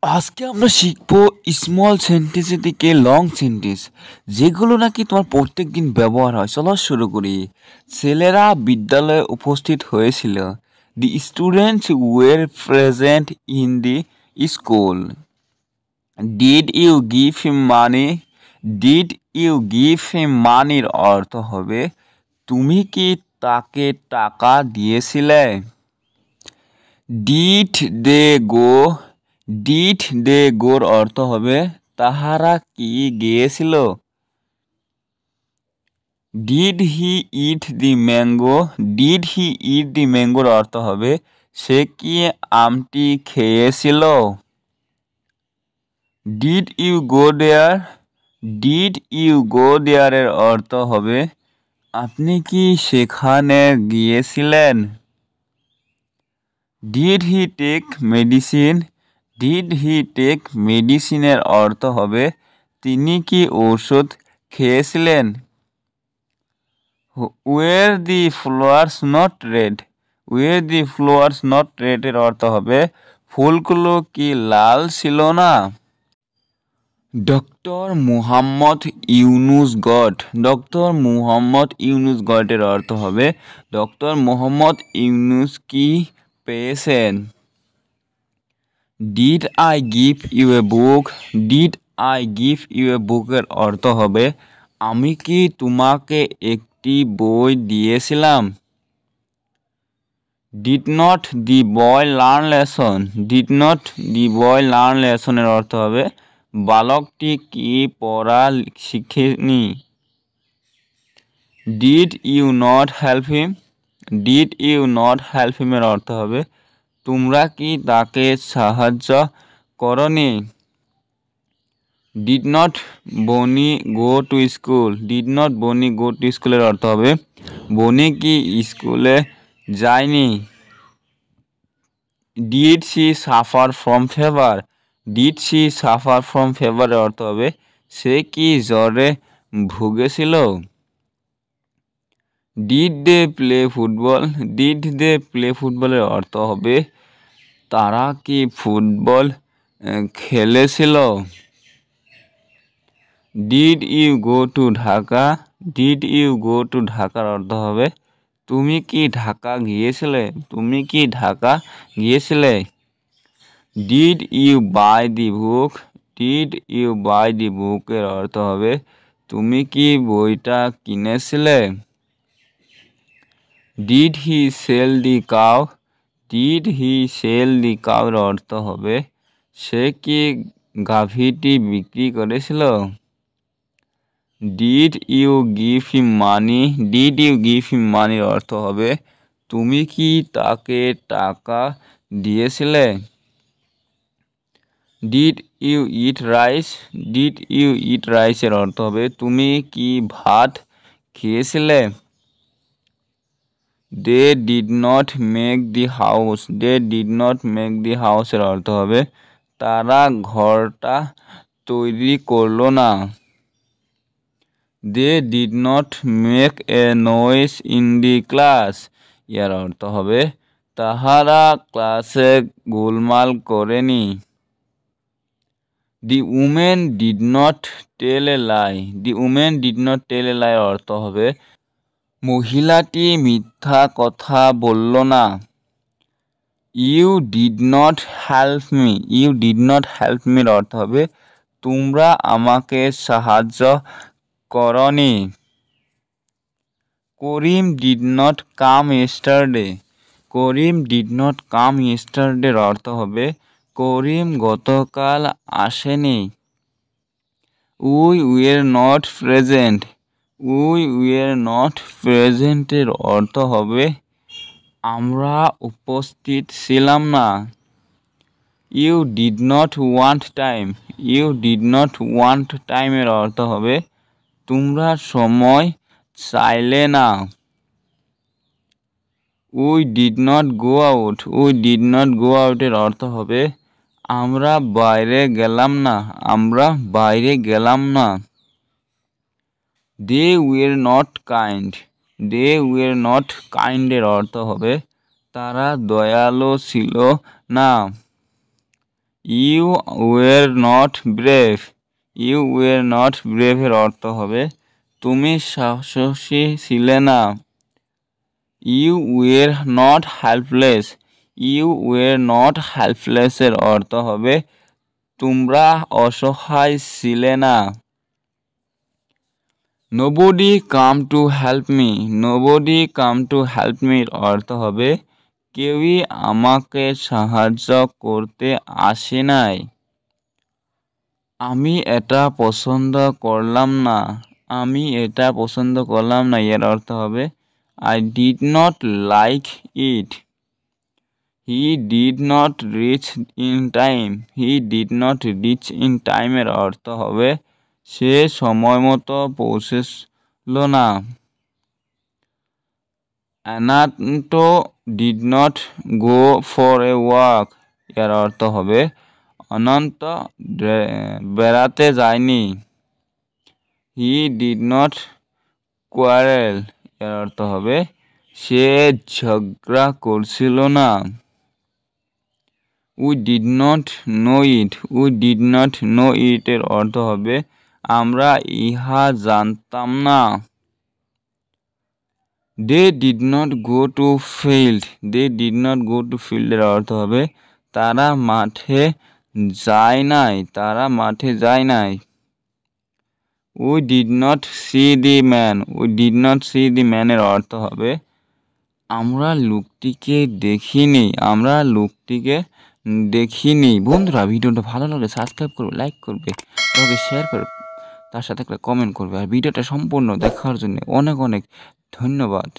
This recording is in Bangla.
আজকে আমরা শিখবো স্মল সেন্টেন্সের থেকে লং সেন্টেন্স, যেগুলো নাকি তোমার প্রত্যেক দিন ব্যবহার হয়। চলো শুরু করি। ছেলেরা বিদ্যালয়ে উপস্থিত হয়েছিল। The students were present in the school. Did you give him money? Did you give him মানির অর্থ হবে তুমি কি তাকে টাকা দিয়েছিলে। Did they go? Did they গোর অর্থ হবে তাহারা কি গিয়েছিল। Did he eat the mango? Did he eat the ম্যাঙ্গোর অর্থ হবে সে কি আমটি খেয়েছিল। Did you go there? Did you go দেয়ারের অর্থ হবে আপনি কি সেখানে গিয়েছিলেন। Did he take medicine? Did he take মেডিসিনের অর্থ হবে তিনি কি ঔষধ খেয়েছিলেন। Were the flowers not red? Were the flowers not রেডের অর্থ হবে ফুলগুলো কি লাল ছিল না। Doctor Muhammad Yunus god? Doctor Muhammad Yunus গডের অর্থ হবে ডক্টর মুহাম্মদ ইউনুস কি পেয়েছেন। Did I give you a book? Did I give you a বুকের অর্থ হবে আমি কি তোমাকে একটি বই দিয়েছিলাম। Did not the boy learn lesson? Did not the boy learn লেসনের অর্থ হবে বালকটি কি পড়া শিখেনি। Did you not help him? Did you not help হিমের অর্থ হবে তোমরা কি তাকে সাহায্য করনি। ডিড নট বনি go to school? Did not বনি গো টু স্কুলের অর্থ হবে বনি কি স্কুলে যায়নি। Did she suffer from fever? Did she suffer from ফিভারের অর্থ হবে সে কি জ্বরে ভুগেছিল। Did they play football? Did they play ফুটবলের অর্থ হবে তারা কি ফুটবল খেলেছিল। Did you go to Dhaka? Did you go to ঢাকার অর্থ হবে তুমি কি ঢাকা গিয়েছিলে। তুমি কি ঢাকা গিয়েছিলে। Did you buy the book? Did you buy the বুকের অর্থ হবে তুমি কি বইটা কিনেছিলে। Did he sell the cow? Did he sell the কাউর অর্থ হবে সে কি গাভীটি বিক্রি করেছিল। Did you give him money? Did you give him মানির অর্থ হবে তুমি কি তাকে টাকা দিয়েছিলে। Did you eat rice? Did you eat রাইসের অর্থ হবে তুমি কি ভাত খেয়েছিলে। They did not make the house? They did not make the হাউসের অর্থ হবে তারা ঘরটা তৈরি করলো না। They did not make a noise in the class? এর অর্থ হবে তাহারা ক্লাসে গোলমাল করেনি। The women did not tell a lie? The women did not tell a lie অর্থ হবে মহিলাটি মিথ্যা কথা বলল না। You did not help me? You did not help মির অর্থ হবে তোমরা আমাকে সাহায্য করনি। করিম did not come yesterday? Karim did not come ইয়েস্টারডের অর্থ হবে করিম গতকাল আসেনি। We were not present? We were not প্রেজেন্টের অর্থ হবে আমরা উপস্থিত ছিলাম না। You did not want time? You did not want টাইমের অর্থ হবে তোমরা সময় চাইলে না। We did not go out? We did not go আউটের অর্থ হবে আমরা বাইরে গেলাম না। আমরা বাইরে গেলাম না। They were not kind? They were not কাইন্ডের অর্থ হবে তারা দয়ালু ছিল না। You were not brave. You were not ব্রেভের অর্থ হবে তুমি সাহসী ছিলে না। You were not helpless. You were not হেল্পলেসের অর্থ হবে তোমরা অসহায় ছিলে না। Nobody come to help me. Nobody come to help মির অর্থ হবে কেউই আমাকে সাহায্য করতে আসে নাই। আমি এটা পছন্দ করলাম না। আমি এটা পছন্দ করলাম না এর অর্থ হবে I did not like it. He did not reach in time. He did not reach in টাইমের অর্থ হবে সে সময় মতো পৌঁছল না। অ্যানাটো did not go for a walk এর অর্থ হবে অনন্ত বেড়াতে যায়নি। হি ডিড নট কোয়ারেল এর অর্থ হবে সে ঝগড়া করছিল না। We did not know it. We did not know it এর অর্থ হবে আমরা ইহা জানতাম না। They did not go to field. They did not go to ফিল্ডের অর্থ হবে তারা মাঠে যায় নাই। তারা মাঠে যায় নাই। We did not see the man. We did not see the ম্যানের অর্থ হবে আমরা লোকটিকে দেখিনি। আমরা লোকটিকে দেখিনি। বন্ধুরা ভিডিওটা ভালো লাগলে সাবস্ক্রাইব করবে, লাইক করবে, কাউকে শেয়ার করবে, তার সাথে একটা কমেন্ট করবে। আর ভিডিওটা সম্পূর্ণ দেখার জন্য অনেক অনেক ধন্যবাদ।